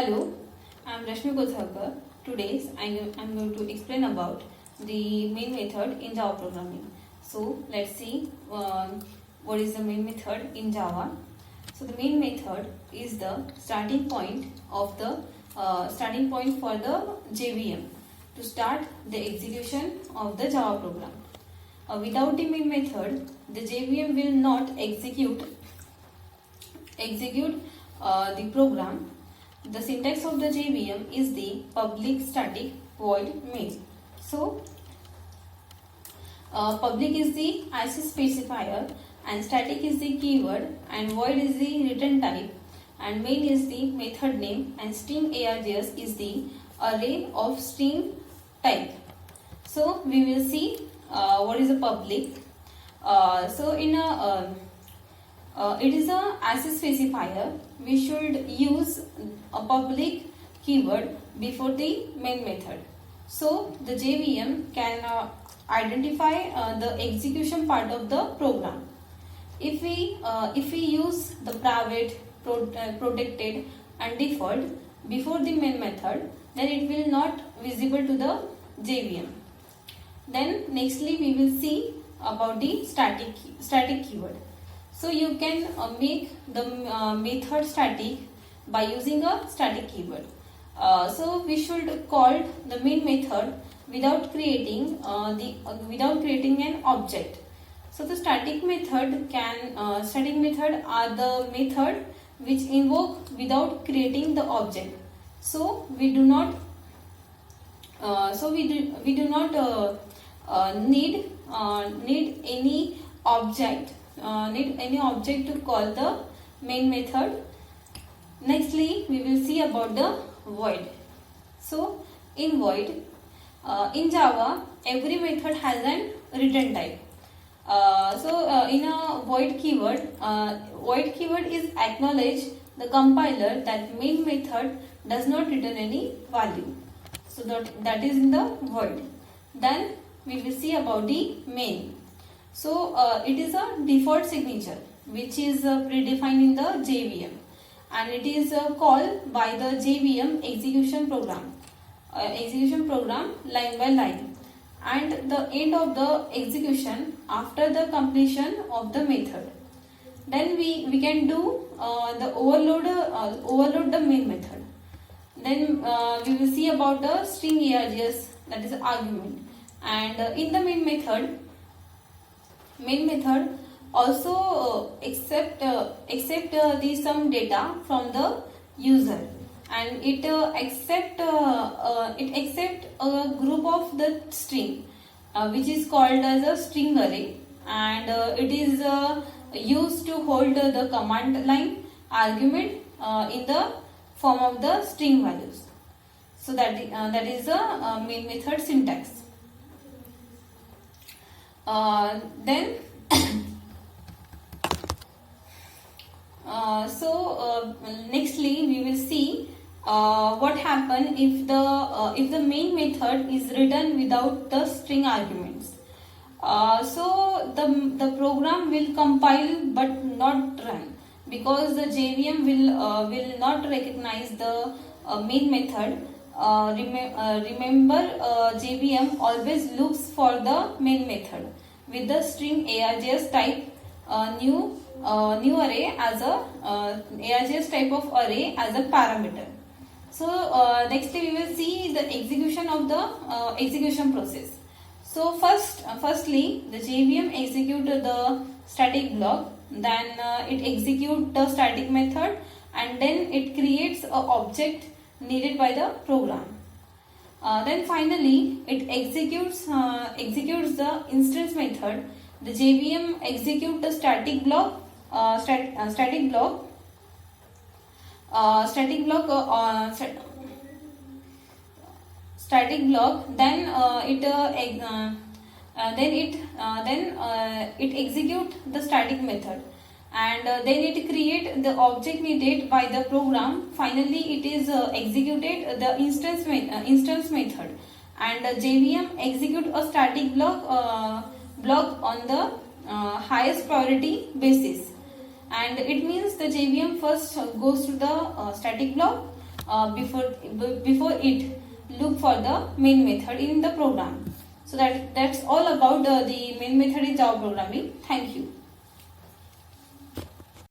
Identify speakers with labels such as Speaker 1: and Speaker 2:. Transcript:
Speaker 1: Hello, I'm Rashmi Kotharkar. Today I'm going to explain about the main method in Java programming. So let's see what is the main method in Java. So the main method is the starting point of the starting point for the JVM to start the execution of the Java program. Without the main method, the JVM will not execute the program. The syntax of the JVM is the public static void main. So public is the access specifier and static is the keyword and void is the return type and main is the method name and string args is the array of string type. So we will see what is a public. So in a it is a access specifier. We should use a public keyword before the main method. So the JVM can identify the execution part of the program. If we use the private, protected and default before the main method, then it will not visible to the JVM. Then nextly we will see about the static keyword. So you can make the method static by using a static keyword. So we should call the main method without creating an object. So the static method are the method which invoke without creating the object. So we do not need any object. To call the main method. Nextly, we will see about the void. So, in void, in Java, every method has an return type. In a void keyword is acknowledge the compiler that main method does not return any value. So that is in the void. Then we will see about the main. So it is a default signature which is predefined in the JVM and it is called by the JVM execution program line by line and the end of the execution after the completion of the method. Then we can do the overload the main method. Then we will see about the string args, that is argument, and in the main method also accept the some data from the user and it accept a group of the string which is called as a string array and it is used to hold the command line argument in the form of the string values. So that is the main method syntax. Then nextly we will see what happen if the main method is written without the string arguments. So the program will compile but not run because the JVM will not recognize the main method. Remember JVM always looks for the main method with the string args type new array as a args type of array as a parameter. So nextly we will see the execution of the execution process. So firstly the JVM execute the static block, then it execute the static method and then it creates a object needed by the program. Then finally it executes the instance method. The JVM execute the static block then it execute the static method and then it create the object needed by the program. Finally it is executed the instance method and JVM execute a static block on the highest priority basis, and it means the JVM first goes to the static block before it look for the main method in the program. So that's all about the main method in Java programming. Thank you.